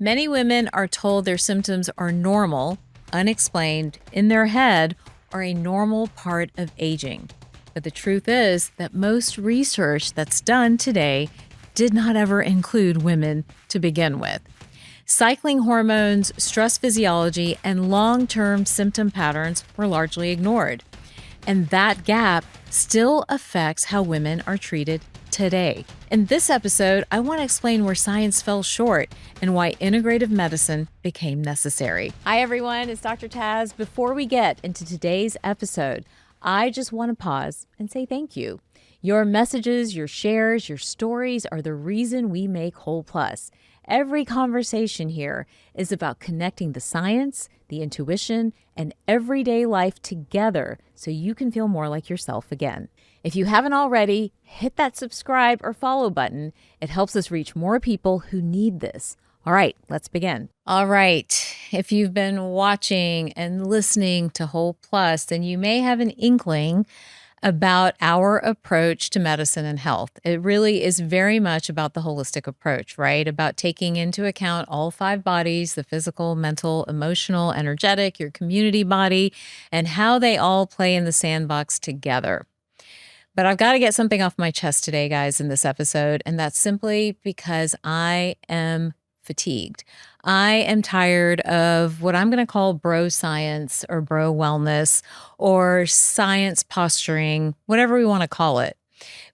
Many women are told their symptoms are normal, unexplained, in their head, or a normal part of aging. But the truth is that most research that's done today did not ever include women to begin with. Cycling hormones, stress physiology, and long-term symptom patterns were largely ignored. And that gap still affects how women are treated today. In this episode, I want to explain where science fell short and why integrative medicine became necessary. Hi, everyone. It's Dr. Taz. Before we get into today's episode, I just want to pause and say thank you. Your messages, your shares, your stories are the reason we make Whole Plus. Every conversation here is about connecting the science, the intuition, and everyday life together so you can feel more like yourself again. If you haven't already, hit that subscribe or follow button. It helps us reach more people who need this. All right, let's begin. All right, if you've been watching and listening to Whole Plus, then you may have an inkling about our approach to medicine and health. It really is very much about the holistic approach, right? About taking into account all 5 bodies, the physical, mental, emotional, energetic, your community body, and how they all play in the sandbox together. But I've got to get something off my chest today, guys, in this episode, and that's simply because I am fatigued. I am tired of what I'm going to call bro science or bro wellness or science posturing, whatever we want to call it,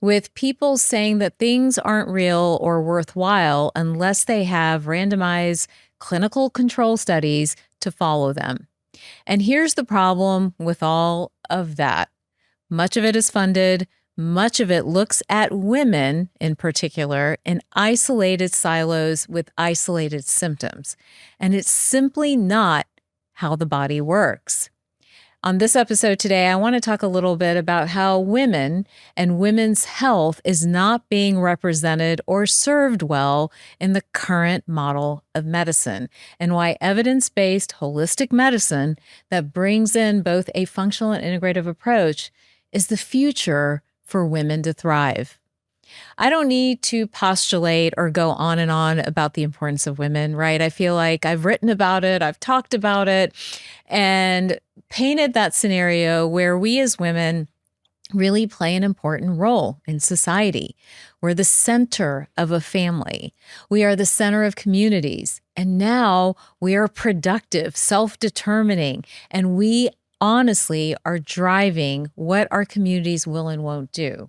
with people saying that things aren't real or worthwhile unless they have randomized clinical control studies to follow them. And here's the problem with all of that. Much of it is funded. Much of it looks at women in particular in isolated silos with isolated symptoms. And it's simply not how the body works. On this episode today, I want to talk a little bit about how women and women's health is not being represented or served well in the current model of medicine, and why evidence-based holistic medicine that brings in both a functional and integrative approach is the future for women to thrive. I don't need to postulate or go on and on about the importance of women, right? I feel like I've written about it, I've talked about it, and painted that scenario where we as women really play an important role in society. We're the center of a family. We are the center of communities. And now we are productive, self-determining, and we honestly are driving what our communities will and won't do.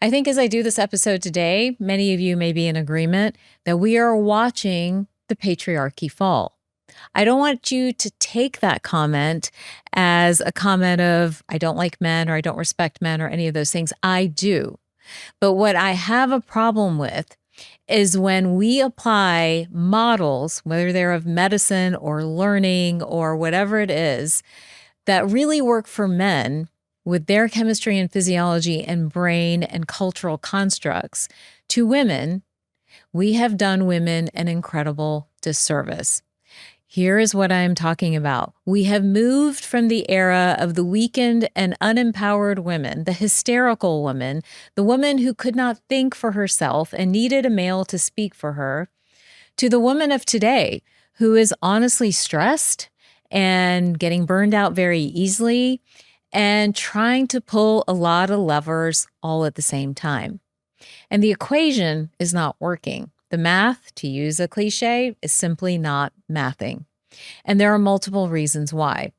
I think as I do this episode today, many of you may be in agreement that we are watching the patriarchy fall. I don't want you to take that comment as a comment of, I don't like men or I don't respect men or any of those things. I do. But what I have a problem with is when we apply models, whether they're of medicine or learning or whatever it is, that really work for men with their chemistry and physiology and brain and cultural constructs to women, we have done women an incredible disservice. Here is what I'm talking about. We have moved from the era of the weakened and unempowered women, the hysterical woman, the woman who could not think for herself and needed a male to speak for her, to the woman of today who is honestly stressed and getting burned out very easily and trying to pull a lot of levers all at the same time. And the equation is not working. The math, to use a cliche, is simply not mathing. And there are multiple reasons why.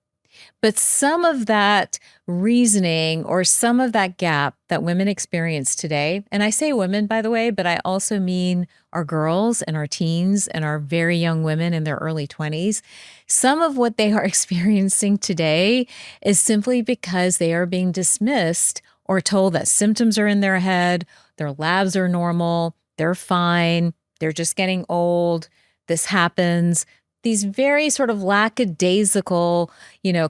But some of that reasoning or some of that gap that women experience today, and I say women, by the way, but I also mean our girls and our teens and our very young women in their early 20s, some of what they are experiencing today is simply because they are being dismissed or told that symptoms are in their head, their labs are normal, they're fine, they're just getting old, this happens. These very sort of lackadaisical,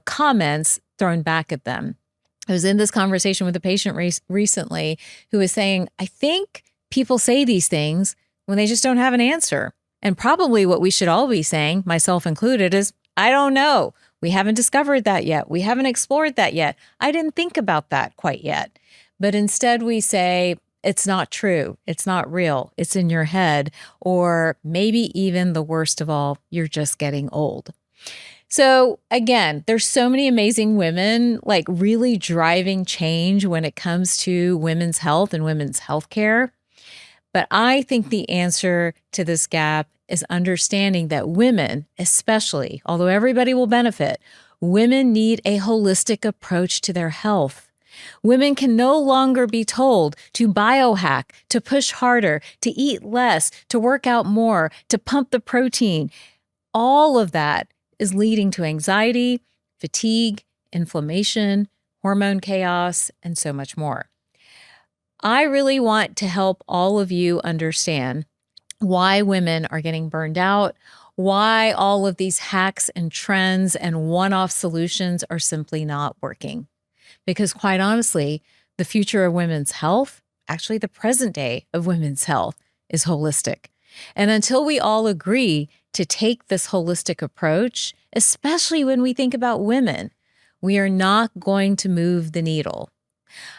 comments thrown back at them. I was in this conversation with a patient recently who was saying, I think people say these things when they just don't have an answer. And probably what we should all be saying, myself included, is, I don't know. We haven't discovered that yet. We haven't explored that yet. I didn't think about that quite yet. But instead we say, It's not true. It's not real. It's in your head. Or maybe even the worst of all, you're just getting old. So again, there's so many amazing women like really driving change when it comes to women's health and women's healthcare. But I think the answer to this gap is understanding that women, especially, although everybody will benefit, women need a holistic approach to their health. Women can no longer be told to biohack, to push harder, to eat less, to work out more, to pump the protein. All of that is leading to anxiety, fatigue, inflammation, hormone chaos, and so much more. I really want to help all of you understand why women are getting burned out, why all of these hacks and trends and one-off solutions are simply not working. Because quite honestly, the future of women's health, actually the present day of women's health, is holistic. And until we all agree to take this holistic approach, especially when we think about women, we are not going to move the needle.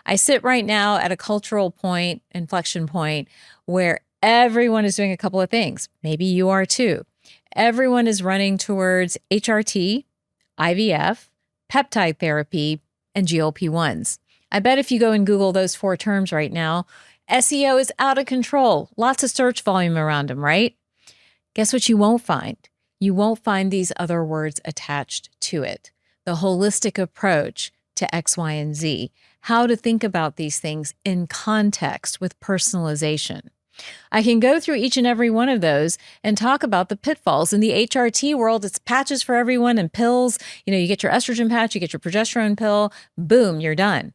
I sit right now at a cultural point, inflection point, where everyone is doing a couple of things. Maybe you are too. Everyone is running towards HRT, IVF, peptide therapy, and GLP-1s. I bet if you go and Google those 4 terms right now, SEO is out of control. Lots of search volume around them, right? Guess what you won't find? You won't find these other words attached to it. The holistic approach to X, Y, and Z. How to think about these things in context with personalization. I can go through each and every one of those and talk about the pitfalls. In the HRT world, it's patches for everyone and pills. You get your estrogen patch, you get your progesterone pill, boom, you're done.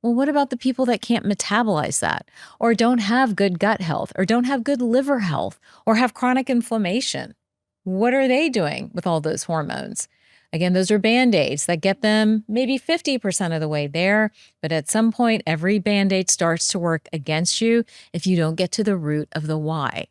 Well, what about the people that can't metabolize that, or don't have good gut health, or don't have good liver health, or have chronic inflammation? What are they doing with all those hormones? Again, those are Band-Aids that get them maybe 50% of the way there, but at some point, every Band-Aid starts to work against you if you don't get to the root of the why.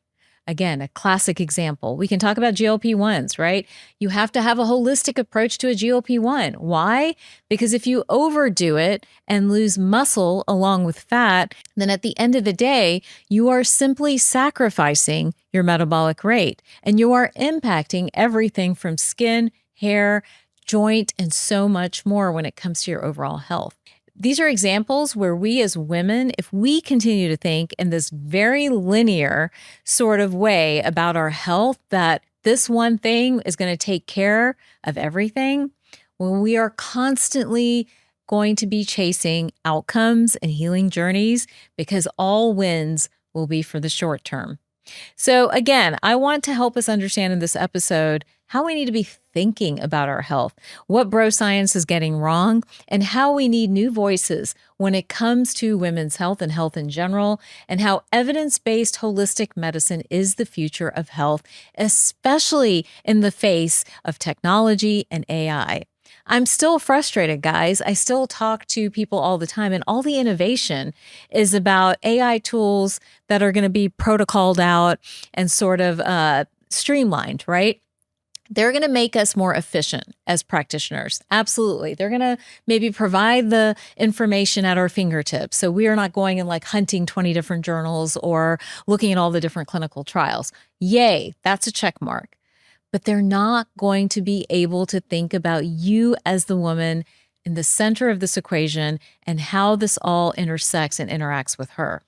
Again, a classic example. We can talk about GLP-1s, right? You have to have a holistic approach to a GLP-1. Why? Because if you overdo it and lose muscle along with fat, then at the end of the day, you are simply sacrificing your metabolic rate, and you are impacting everything from skin, hair, joint, and so much more when it comes to your overall health. These are examples where we as women, if we continue to think in this very linear sort of way about our health, that this one thing is going to take care of everything, well, we are constantly going to be chasing outcomes and healing journeys because all wins will be for the short term. So again, I want to help us understand in this episode how we need to be thinking about our health, what bro science is getting wrong, and how we need new voices when it comes to women's health and health in general, and how evidence-based holistic medicine is the future of health, especially in the face of technology and AI. I'm still frustrated, guys. I still talk to people all the time, and all the innovation is about AI tools that are going to be protocoled out and sort of streamlined, right? They're going to make us more efficient as practitioners. Absolutely. They're going to maybe provide the information at our fingertips. So we are not going and like hunting 20 different journals or looking at all the different clinical trials. Yay, that's a check mark. But they're not going to be able to think about you as the woman in the center of this equation and how this all intersects and interacts with her.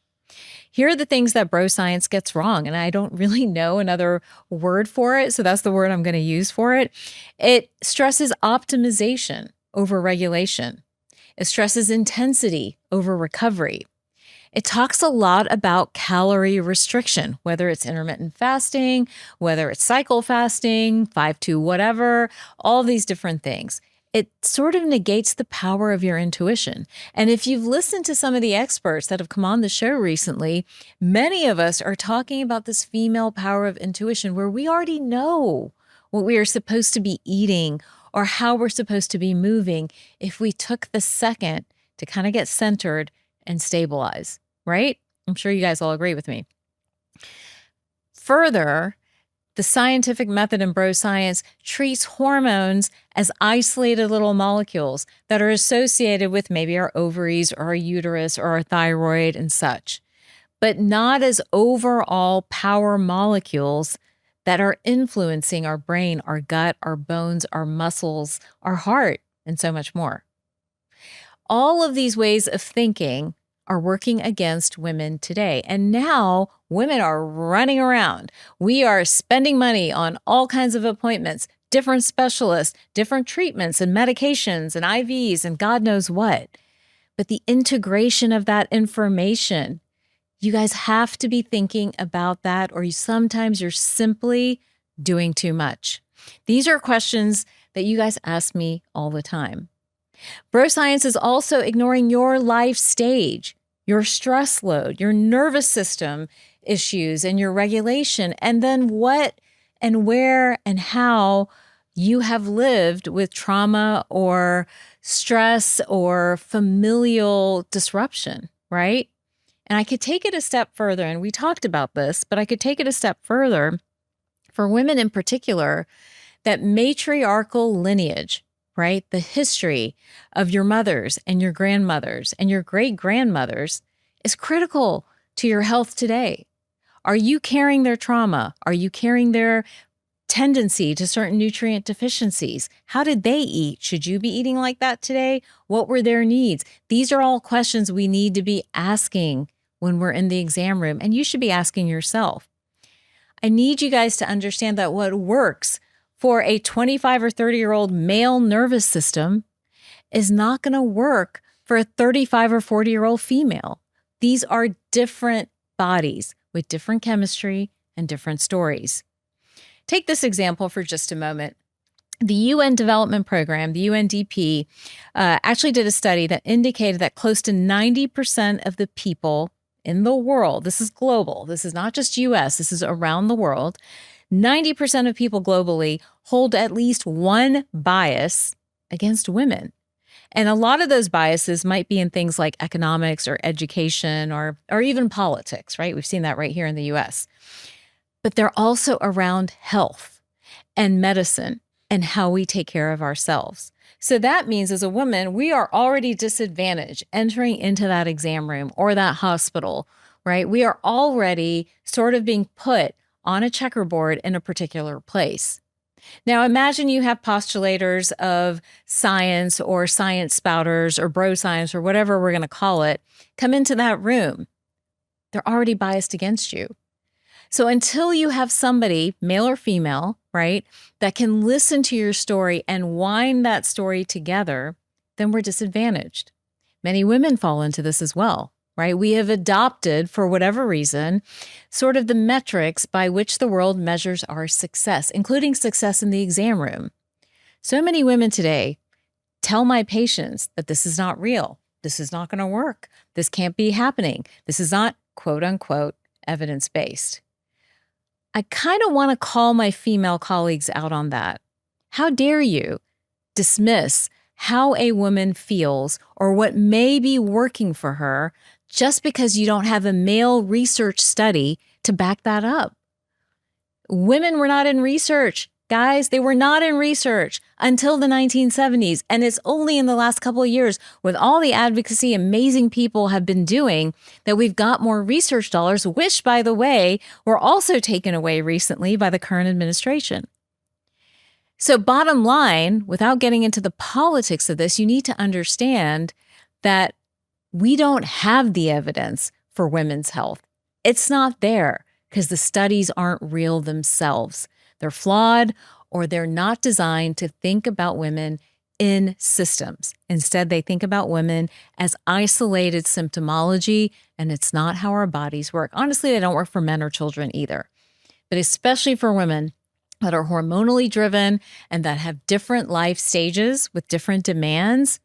Here are the things that bro science gets wrong, and I don't really know another word for it, so that's the word I'm going to use for it. It stresses optimization over regulation. It stresses intensity over recovery. It talks a lot about calorie restriction, whether it's intermittent fasting, whether it's cycle fasting, 5-2 whatever, all these different things. It sort of negates the power of your intuition. And if you've listened to some of the experts that have come on the show recently, many of us are talking about this female power of intuition where we already know what we are supposed to be eating or how we're supposed to be moving if we took the second to kind of get centered and stabilize, right? I'm sure you guys all agree with me. Further, the scientific method in bro science treats hormones as isolated little molecules that are associated with maybe our ovaries or our uterus or our thyroid and such. but not as overall power molecules that are influencing our brain, our gut, our bones, our muscles, our heart, and so much more. All of these ways of thinking are working against women today. And now women are running around. We are spending money on all kinds of appointments, different specialists, different treatments and medications and IVs and God knows what. But the integration of that information, you guys have to be thinking about that, or sometimes you're simply doing too much. These are questions that you guys ask me all the time. Bro science is also ignoring your life stage, your stress load, your nervous system issues, and your regulation, and then what and where and how you have lived with trauma or stress or familial disruption, right? And I could take it a step further, and we talked about this, but I could take it a step further for women in particular, that matriarchal lineage, right? The history of your mothers and your grandmothers and your great-grandmothers is critical to your health today. Are you carrying their trauma? Are you carrying their tendency to certain nutrient deficiencies? How did they eat? Should you be eating like that today? What were their needs? These are all questions we need to be asking when we're in the exam room, and you should be asking yourself. I need you guys to understand that what works for a 25 or 30-year-old male nervous system is not going to work for a 35 or 40-year-old female. These are different bodies with different chemistry and different stories. Take this example for just a moment. The UN Development Program, the UNDP, actually did a study that indicated that close to 90% of the people in the world, this is global, this is not just US, this is around the world, 90% of people globally hold at least one bias against women. And a lot of those biases might be in things like economics or education or even politics, right? We've seen that right here in the US. But they're also around health and medicine and how we take care of ourselves. So that means as a woman, we are already disadvantaged entering into that exam room or that hospital, right? We are already sort of being put on a checkerboard in a particular place. Now, imagine you have postulators of science or science spouters or bro science or whatever we're going to call it, come into that room. They're already biased against you. So until you have somebody, male or female, right, that can listen to your story and wind that story together, then we're disadvantaged. Many women fall into this as well, right? We have adopted, for whatever reason, sort of the metrics by which the world measures our success, including success in the exam room. So many women today tell my patients that this is not real. This is not going to work. This can't be happening. This is not, quote unquote, evidence-based. I kind of want to call my female colleagues out on that. How dare you dismiss how a woman feels or what may be working for her just because you don't have a male research study to back that up? Women were not in research. Guys, they were not in research until the 1970s. And it's only in the last couple of years, with all the advocacy amazing people have been doing, that we've got more research dollars, which, by the way, were also taken away recently by the current administration. So bottom line, without getting into the politics of this, you need to understand that we don't have the evidence for women's health. It's not there because the studies aren't real themselves. They're flawed, or they're not designed to think about women in systems. Instead, they think about women as isolated symptomology, and it's not how our bodies work. Honestly, they don't work for men or children either, but especially for women that are hormonally driven and that have different life stages with different demands,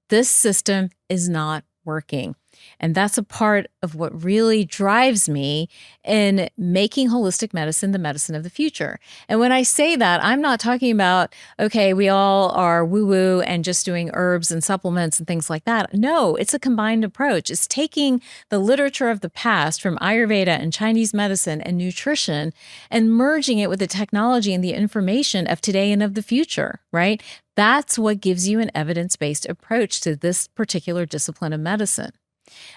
this system is not working. And that's a part of what really drives me in making holistic medicine the medicine of the future. And when I say that, I'm not talking about, okay, we all are woo-woo and just doing herbs and supplements and things like that. No, it's a combined approach. It's taking the literature of the past from Ayurveda and Chinese medicine and nutrition and merging it with the technology and the information of today and of the future, right? That's what gives you an evidence-based approach to this particular discipline of medicine.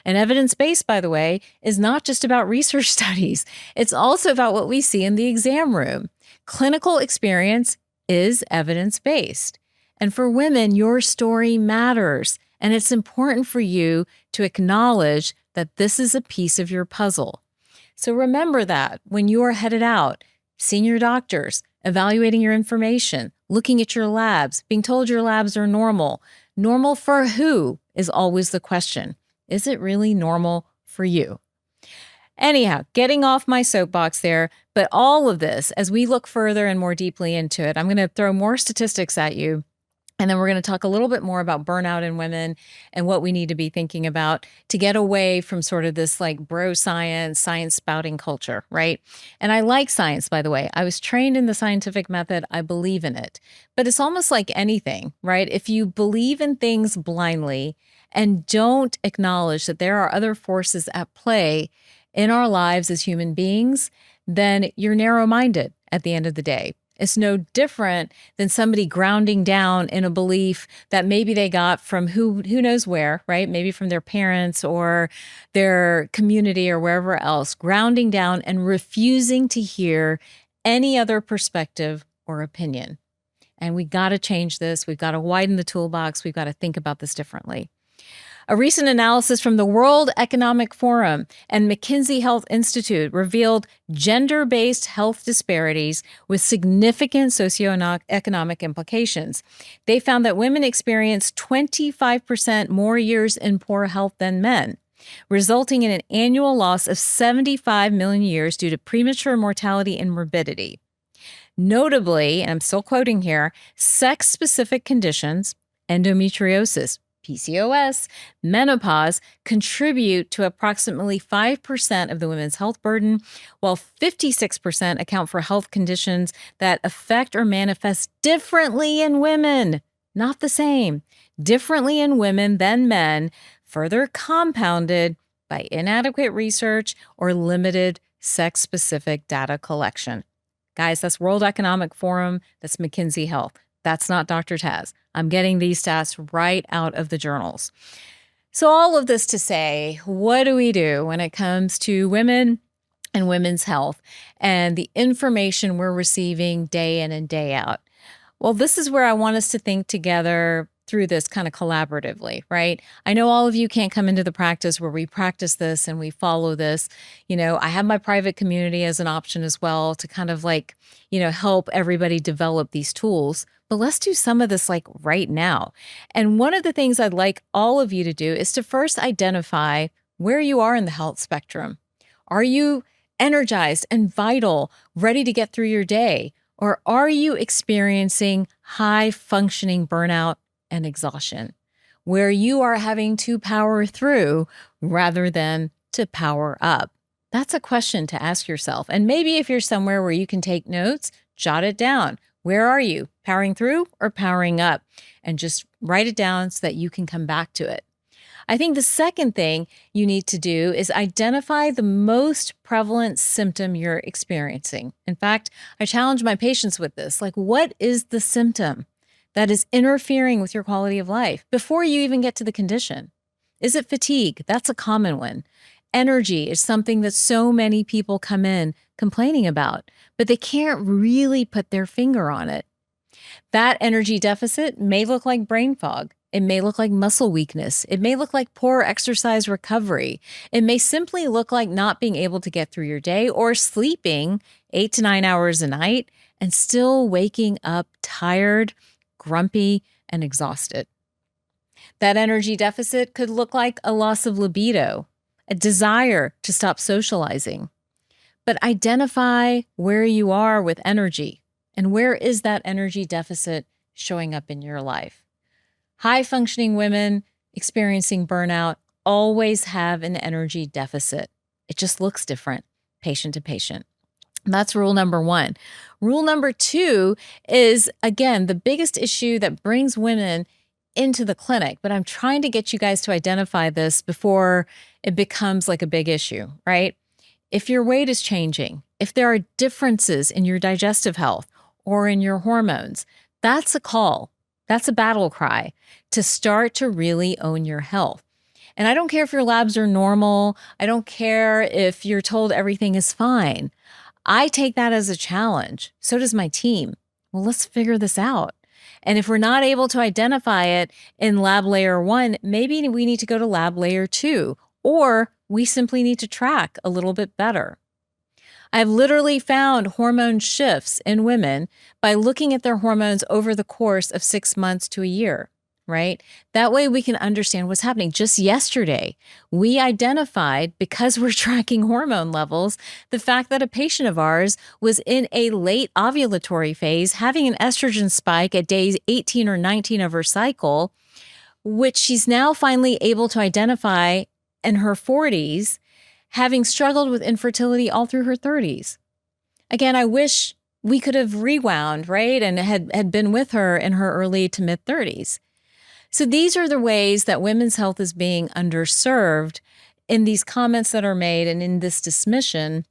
And evidence-based, by the way, is not just about research studies. It's also about what we see in the exam room. Clinical experience is evidence-based. And for women, your story matters. And it's important for you to acknowledge that this is a piece of your puzzle. So remember that when you are headed out, seeing your doctors, evaluating your information, looking at your labs, being told your labs are normal. Normal for who is always the question. Is it really normal for you? Anyhow, getting off my soapbox there, but all of this, as we look further and more deeply into it, I'm going to throw more statistics at you. And then we're going to talk a little bit more about burnout in women and what we need to be thinking about to get away from sort of this like bro science spouting culture, right? And I like science, by the way. I was trained in the scientific method. I believe in it. But it's almost like anything, right? If you believe in things blindly and don't acknowledge that there are other forces at play in our lives as human beings, then you're narrow-minded at the end of the day. It's no different than somebody grounding down in a belief that maybe they got from who knows where, right? Maybe from their parents or their community or wherever else, grounding down and refusing to hear any other perspective or opinion. And we got to change this. We've got to widen the toolbox. We've got to think about this differently. A recent analysis from the World Economic Forum and McKinsey Health Institute revealed gender-based health disparities with significant socioeconomic implications. They found that women experience 25% more years in poor health than men, resulting in an annual loss of 75 million years due to premature mortality and morbidity. Notably, and I'm still quoting here, sex-specific conditions, endometriosis, PCOS, menopause contribute to approximately 5% of the women's health burden, while 56% account for health conditions that affect or manifest differently in women, not the same, differently in women than men, further compounded by inadequate research or limited sex-specific data collection. Guys, that's World Economic Forum, that's McKinsey Health. That's not Dr. Taz. I'm getting these stats right out of the journals. So all of this to say, what do we do when it comes to women and women's health and the information we're receiving day in and day out? Well, this is where I want us to think together through this kind of collaboratively, right? I know all of you can't come into the practice where we practice this and we follow this. You know, I have my private community as an option as well to kind of like, help everybody develop these tools. But let's do some of this like right now. And one of the things I'd like all of you to do is to first identify where you are in the health spectrum. Are you energized and vital, ready to get through your day? Or are you experiencing high functioning burnout and exhaustion, where you are having to power through rather than to power up? That's a question to ask yourself. And maybe if you're somewhere where you can take notes, jot it down. Where are you? Powering through or powering up? And just write it down so that you can come back to it. I think the second thing you need to do is identify the most prevalent symptom you're experiencing. In fact, I challenge my patients with this. Like, what is the symptom that is interfering with your quality of life before you even get to the condition? Is it fatigue? That's a common one. Energy is something that so many people come in complaining about, but they can't really put their finger on it. That energy deficit may look like brain fog. It may look like muscle weakness. It may look like poor exercise recovery. It may simply look like not being able to get through your day or sleeping 8 to 9 hours a night and still waking up tired, grumpy, and exhausted. That energy deficit could look like a loss of libido, a desire to stop socializing. But identify where you are with energy and where is that energy deficit showing up in your life. High-functioning women experiencing burnout always have an energy deficit. It just looks different, patient to patient. That's rule number one. Rule number two is, again, the biggest issue that brings women into the clinic, but I'm trying to get you guys to identify this before it becomes like a big issue, right? If your weight is changing, if there are differences in your digestive health or in your hormones, that's a call. That's a battle cry to start to really own your health. And I don't care if your labs are normal. I don't care if you're told everything is fine. I take that as a challenge. So does my team. Well, let's figure this out. And if we're not able to identify it in lab layer 1, maybe we need to go to lab layer 2, or we simply need to track a little bit better. I've literally found hormone shifts in women by looking at their hormones over the course of 6 months to a year, right? That way we can understand what's happening. Just yesterday, we identified, because we're tracking hormone levels, the fact that a patient of ours was in a late ovulatory phase, having an estrogen spike at days 18 or 19 of her cycle, which she's now finally able to identify in her 40s, having struggled with infertility all through her 30s. Again, I wish we could have rewound, right? And had been with her in her early to mid 30s. So these are the ways that women's health is being underserved in these comments that are made and in this dismission.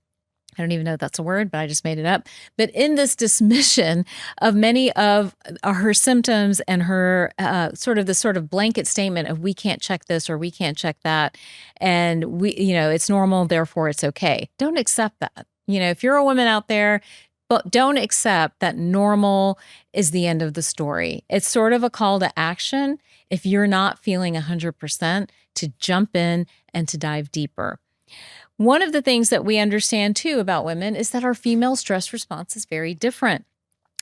I don't even know if that's a word, but I just made it up. But in this dismission of many of her symptoms and her sort of blanket statement of we can't check this or we can't check that, and it's normal, therefore it's okay. Don't accept that. If you're a woman out there, but don't accept that normal is the end of the story. It's sort of a call to action if you're not feeling 100% to jump in and to dive deeper. One of the things that we understand too about women is that our female stress response is very different.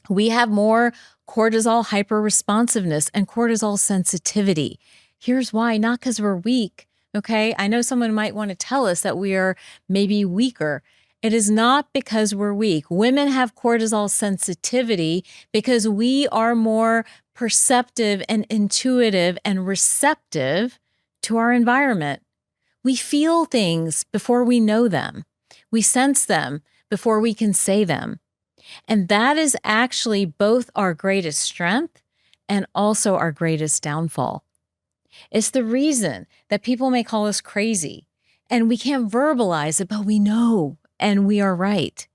We have more cortisol hyperresponsiveness and cortisol sensitivity. Here's why, not because we're weak, okay? I know someone might want to tell us that we are maybe weaker. It is not because we're weak. Women have cortisol sensitivity because we are more perceptive and intuitive and receptive to our environment. We feel things before we know them. We sense them before we can say them. And that is actually both our greatest strength and also our greatest downfall. It's the reason that people may call us crazy and we can't verbalize it, but we know and we are right.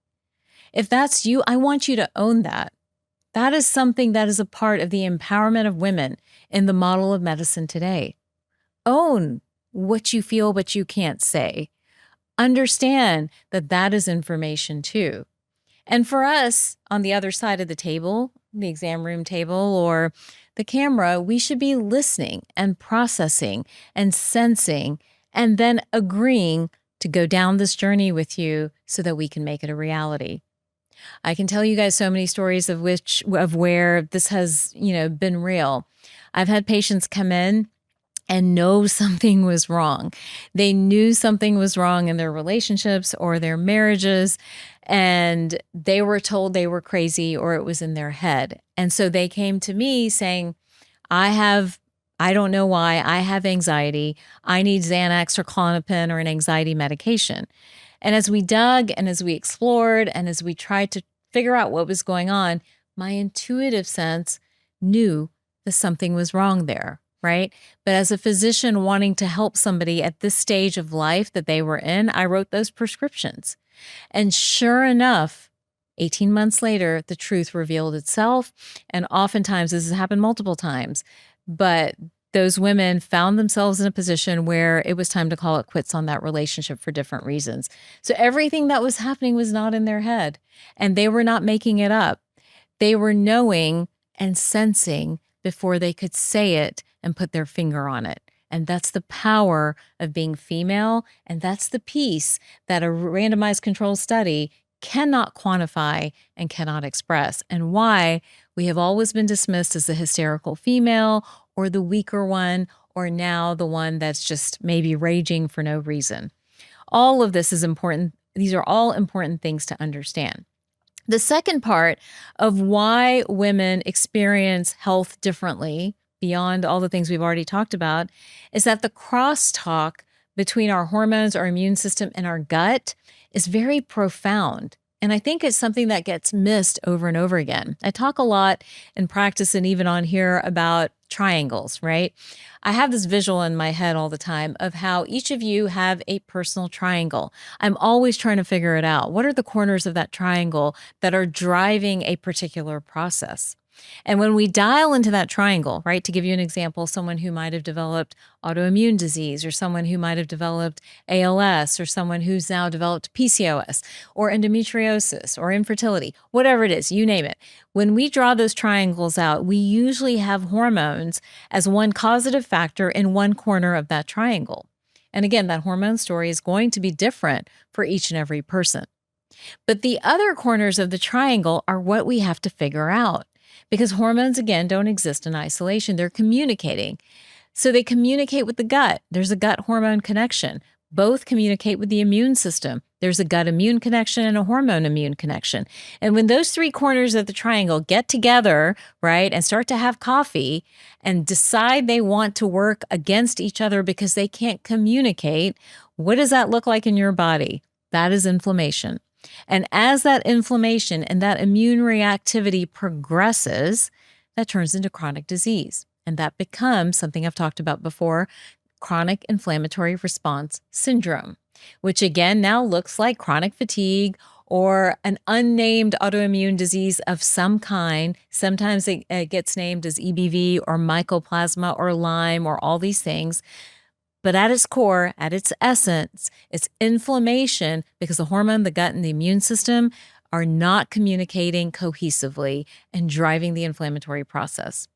If that's you, I want you to own that. That is something that is a part of the empowerment of women in the model of medicine today. Own what you feel, but you can't say. Understand that that is information too. And for us on the other side of the table, the exam room table or the camera, we should be listening and processing and sensing and then agreeing to go down this journey with you so that we can make it a reality. I can tell you guys so many stories of where this has, been real. I've had patients come in and know something was wrong. They knew something was wrong in their relationships or their marriages, and they were told they were crazy or it was in their head. And so they came to me saying, I don't know why, I have anxiety. I need Xanax or Klonopin or an anxiety medication. And as we dug and as we explored and as we tried to figure out what was going on, my intuitive sense knew that something was wrong there. Right? But as a physician wanting to help somebody at this stage of life that they were in, I wrote those prescriptions. And sure enough, 18 months later, the truth revealed itself. And oftentimes, this has happened multiple times, but those women found themselves in a position where it was time to call it quits on that relationship for different reasons. So everything that was happening was not in their head, and they were not making it up. They were knowing and sensing before they could say it and put their finger on it. And that's the power of being female. And that's the piece that a randomized controlled study cannot quantify and cannot express, and why we have always been dismissed as the hysterical female or the weaker one, or now the one that's just maybe raging for no reason. All of this is important. These are all important things to understand. The second part of why women experience health differently, beyond all the things we've already talked about, is that the crosstalk between our hormones, our immune system, and our gut is very profound. And I think it's something that gets missed over and over again. I talk a lot in practice and even on here about triangles, right? I have this visual in my head all the time of how each of you have a personal triangle. I'm always trying to figure it out. What are the corners of that triangle that are driving a particular process? And when we dial into that triangle, right, to give you an example, someone who might have developed autoimmune disease, or someone who might have developed ALS, or someone who's now developed PCOS, or endometriosis, or infertility, whatever it is, you name it. When we draw those triangles out, we usually have hormones as one causative factor in one corner of that triangle. And again, that hormone story is going to be different for each and every person. But the other corners of the triangle are what we have to figure out, because hormones, again, don't exist in isolation. They're communicating. So they communicate with the gut. There's a gut hormone connection. Both communicate with the immune system. There's a gut immune connection and a hormone immune connection. And when those three corners of the triangle get together, right, and start to have coffee and decide they want to work against each other because they can't communicate, what does that look like in your body? That is inflammation. And as that inflammation and that immune reactivity progresses, that turns into chronic disease. And that becomes something I've talked about before, chronic inflammatory response syndrome, which again now looks like chronic fatigue or an unnamed autoimmune disease of some kind. Sometimes it gets named as EBV or mycoplasma or Lyme or all these things. But at its core, at its essence, it's inflammation because the hormone, the gut, and the immune system are not communicating cohesively and driving the inflammatory process.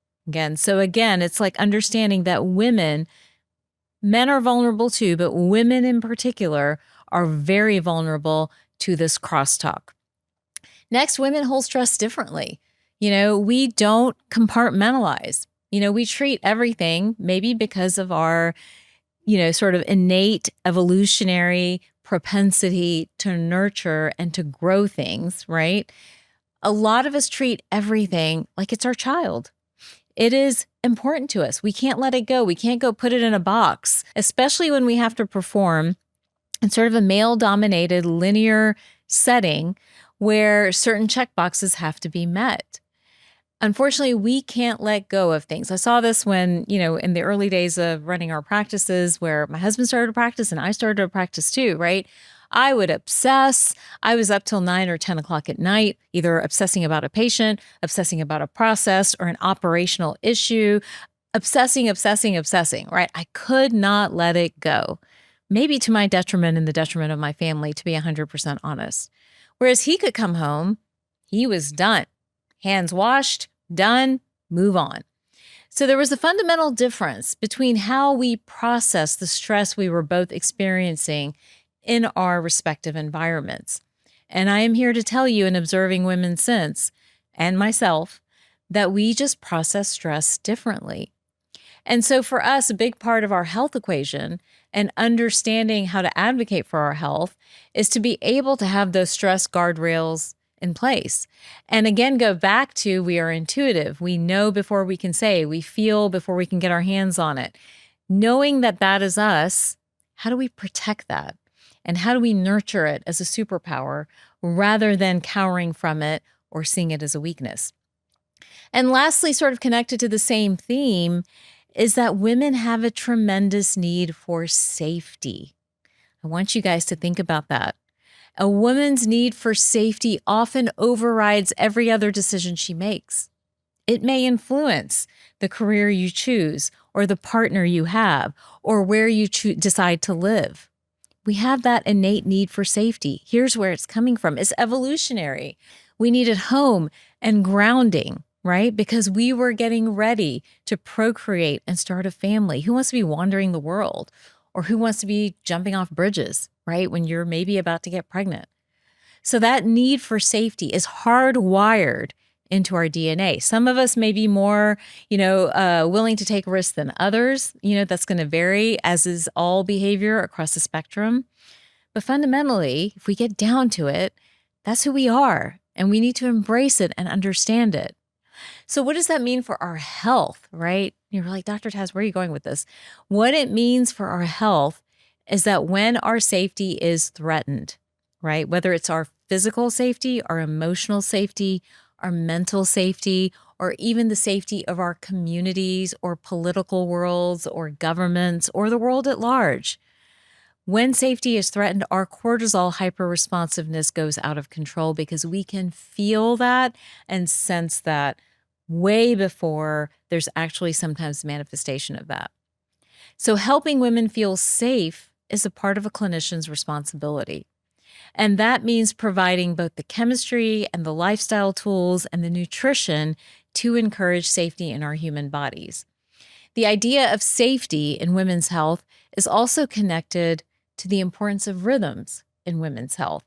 So again, it's like understanding that men are vulnerable too, but women in particular are very vulnerable to this crosstalk. Next, women hold stress differently. We don't compartmentalize. We treat everything, maybe because of our sort of innate evolutionary propensity to nurture and to grow things, right? A lot of us treat everything like it's our child. It is important to us. We can't let it go. We can't go put it in a box, especially when we have to perform in sort of a male-dominated linear setting where certain checkboxes have to be met. Unfortunately, we can't let go of things. I saw this when, in the early days of running our practices where my husband started to practice and I started to practice too, right? I would obsess. I was up till 9 or 10 o'clock at night, either obsessing about a patient, obsessing about a process or an operational issue, obsessing, right? I could not let it go, maybe to my detriment and the detriment of my family, to be 100% honest. Whereas he could come home, he was done. Hands washed, done, move on. So there was a fundamental difference between how we process the stress we were both experiencing in our respective environments. And I am here to tell you, in observing women since, and myself, that we just process stress differently. And so for us, a big part of our health equation and understanding how to advocate for our health is to be able to have those stress guardrails in place. And again, go back to, we are intuitive. We know before we can say, we feel before we can get our hands on it. Knowing that that is us, how do we protect that? And how do we nurture it as a superpower rather than cowering from it or seeing it as a weakness? And lastly, sort of connected to the same theme, is that women have a tremendous need for safety. I want you guys to think about that. A woman's need for safety often overrides every other decision she makes. It may influence the career you choose, or the partner you have, or where you decide to live. We have that innate need for safety. Here's where it's coming from. It's evolutionary. We needed home and grounding, right? Because we were getting ready to procreate and start a family. Who wants to be wandering the world? Or who wants to be jumping off bridges, right, when you're maybe about to get pregnant? So that need for safety is hardwired into our DNA. Some of us may be more, willing to take risks than others. That's going to vary, as is all behavior across the spectrum. But fundamentally, if we get down to it, that's who we are, and we need to embrace it and understand it. So what does that mean for our health, right? You're like, Dr. Taz, where are you going with this? What it means for our health is that when our safety is threatened, right? Whether it's our physical safety, our emotional safety, our mental safety, or even the safety of our communities or political worlds or governments or the world at large. When safety is threatened, our cortisol hyperresponsiveness goes out of control because we can feel that and sense that way before there's actually sometimes manifestation of that. So helping women feel safe is a part of a clinician's responsibility. And that means providing both the chemistry and the lifestyle tools and the nutrition to encourage safety in our human bodies. The idea of safety in women's health is also connected to the importance of rhythms in women's health.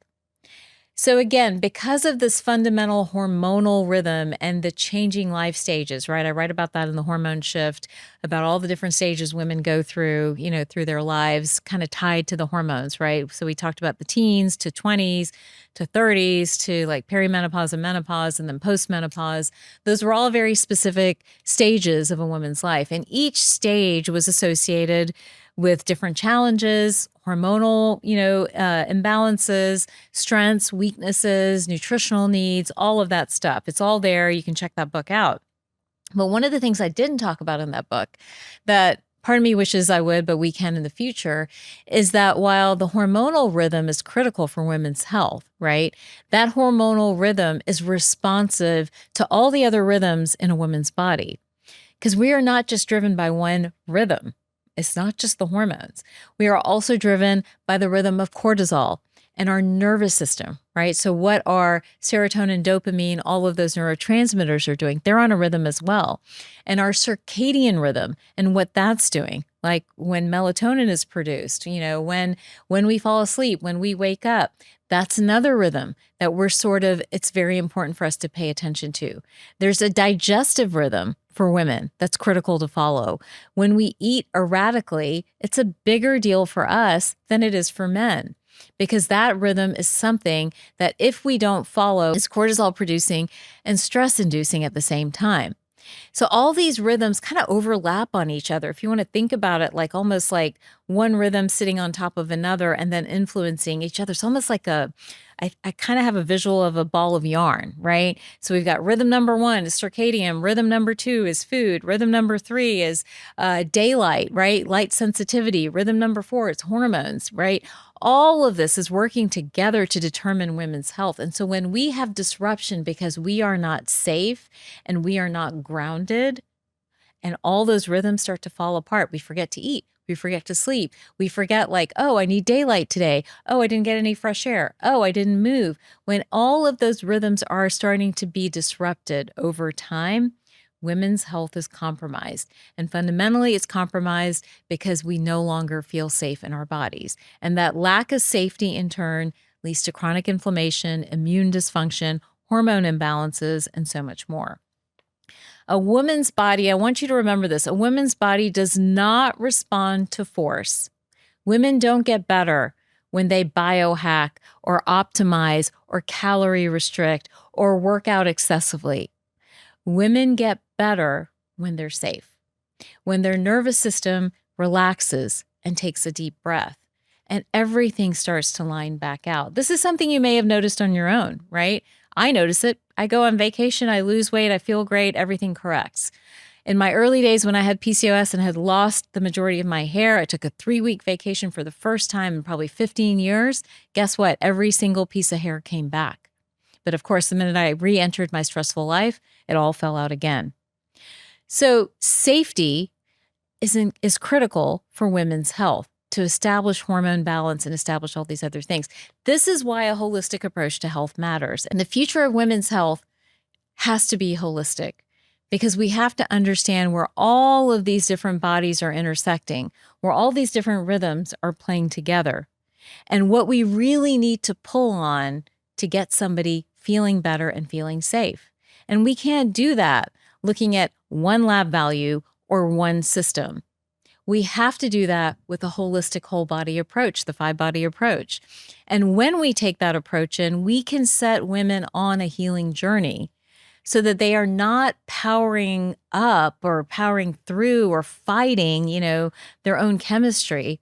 So again, because of this fundamental hormonal rhythm and the changing life stages, right? I write about that in the Hormone Shift, about all the different stages women go through, through their lives, kind of tied to the hormones, right? So we talked about the teens to 20s to 30s to like perimenopause and menopause and then post-menopause. Those were all very specific stages of a woman's life. And each stage was associated with different challenges, hormonal, imbalances, strengths, weaknesses, nutritional needs, all of that stuff. It's all there. You can check that book out. But one of the things I didn't talk about in that book that part of me wishes I would, but we can in the future, is that while the hormonal rhythm is critical for women's health, right? That hormonal rhythm is responsive to all the other rhythms in a woman's body. Because we are not just driven by one rhythm. It's not just the hormones. We are also driven by the rhythm of cortisol and our nervous system, right? So what our serotonin, dopamine, all of those neurotransmitters are doing, they're on a rhythm as well. And our circadian rhythm and what that's doing, like when melatonin is produced, when we fall asleep, when we wake up, that's another rhythm that it's very important for us to pay attention to. There's a digestive rhythm for women that's critical to follow. When we eat erratically, it's a bigger deal for us than it is for men, because that rhythm is something that if we don't follow, is cortisol producing and stress inducing at the same time. So all these rhythms kind of overlap on each other. If you want to think about it, like almost like one rhythm sitting on top of another and then influencing each other. It's almost like I kind of have a visual of a ball of yarn, right? So we've got rhythm number 1 is circadian. Rhythm number 2 is food. Rhythm number 3 is daylight, right? Light sensitivity. Rhythm number 4 is hormones, right? All of this is working together to determine women's health. And so when we have disruption because we are not safe and we are not grounded, and all those rhythms start to fall apart, we forget to eat. We forget to sleep. We forget oh, I need daylight today. Oh, I didn't get any fresh air. Oh, I didn't move. When all of those rhythms are starting to be disrupted over time, women's health is compromised. And fundamentally, it's compromised because we no longer feel safe in our bodies. And that lack of safety, in turn, leads to chronic inflammation, immune dysfunction, hormone imbalances, and so much more. A woman's body, I want you to remember this, a woman's body does not respond to force. Women don't get better when they biohack or optimize or calorie restrict or work out excessively. Women get better when they're safe, when their nervous system relaxes and takes a deep breath, and everything starts to line back out. This is something you may have noticed on your own, right? I notice it. I go on vacation, I lose weight, I feel great, everything corrects. In my early days when I had PCOS and had lost the majority of my hair, I took a 3-week vacation for the first time in probably 15 years. Guess what? Every single piece of hair came back. But of course, the minute I re-entered my stressful life, it all fell out again. So safety is critical for women's health, to establish hormone balance and establish all these other things. This is why a holistic approach to health matters. And the future of women's health has to be holistic, because we have to understand where all of these different bodies are intersecting, where all these different rhythms are playing together, and what we really need to pull on to get somebody feeling better and feeling safe. And we can't do that looking at one lab value or one system. We have to do that with a holistic whole body approach, the 5-body approach. And when we take that approach in, we can set women on a healing journey so that they are not powering up or powering through or fighting, their own chemistry.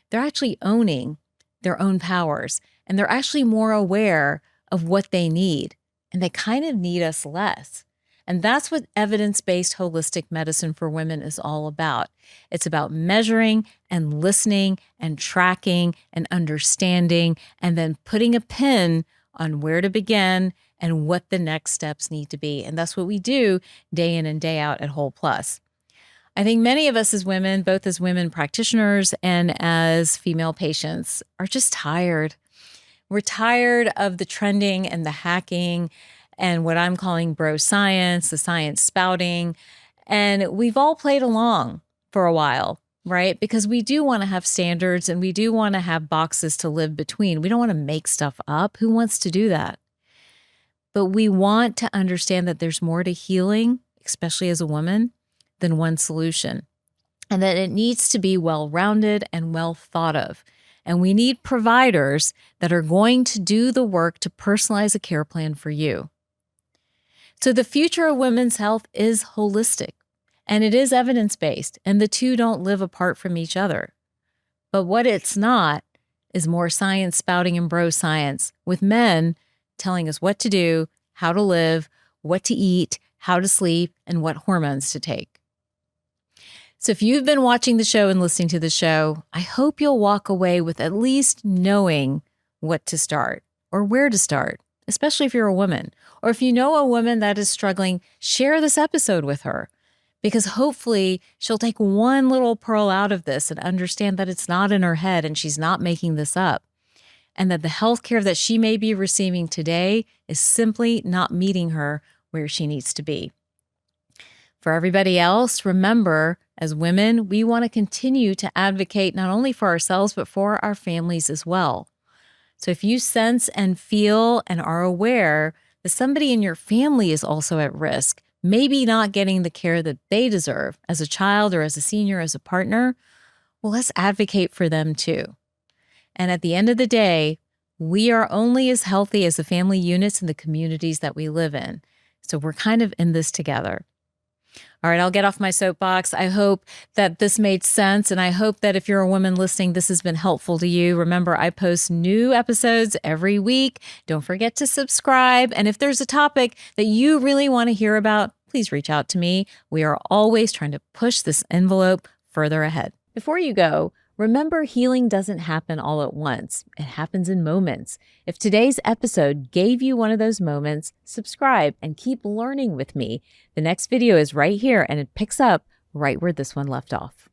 They're actually owning their own powers, and they're actually more aware of what they need, and they kind of need us less. And that's what evidence-based holistic medicine for women is all about. It's about measuring and listening and tracking and understanding, and then putting a pin on where to begin and what the next steps need to be. And that's what we do day in and day out at Whole Plus. I think many of us as women, both as women practitioners and as female patients, are just tired. We're tired of the trending and the hacking and what I'm calling bro science, the science spouting. And we've all played along for a while, right? Because we do want to have standards and we do want to have boxes to live between. We don't want to make stuff up. Who wants to do that? But we want to understand that there's more to healing, especially as a woman, than one solution, and that it needs to be well-rounded and well thought of. And we need providers that are going to do the work to personalize a care plan for you. So the future of women's health is holistic, and it is evidence-based, and the two don't live apart from each other. But what it's not is more science spouting and bro science, with men telling us what to do, how to live, what to eat, how to sleep, and what hormones to take. So if you've been watching the show and listening to the show, I hope you'll walk away with at least knowing what to start or where to start, especially if you're a woman. Or if you know a woman that is struggling, share this episode with her, because hopefully she'll take one little pearl out of this and understand that it's not in her head and she's not making this up, and that the healthcare that she may be receiving today is simply not meeting her where she needs to be. For everybody else, remember, as women, we want to continue to advocate not only for ourselves, but for our families as well. So if you sense and feel and are aware that somebody in your family is also at risk, maybe not getting the care that they deserve as a child or as a senior, as a partner, well, let's advocate for them too. And at the end of the day, we are only as healthy as the family units and the communities that we live in. So we're kind of in this together. All right, I'll get off my soapbox. I hope that this made sense, and I hope that if you're a woman listening, this has been helpful to you. Remember, I post new episodes every week. Don't forget to subscribe. And if there's a topic that you really want to hear about, please reach out to me. We are always trying to push this envelope further ahead. Before you go, remember, healing doesn't happen all at once. It happens in moments. If today's episode gave you one of those moments, subscribe and keep learning with me. The next video is right here, and it picks up right where this one left off.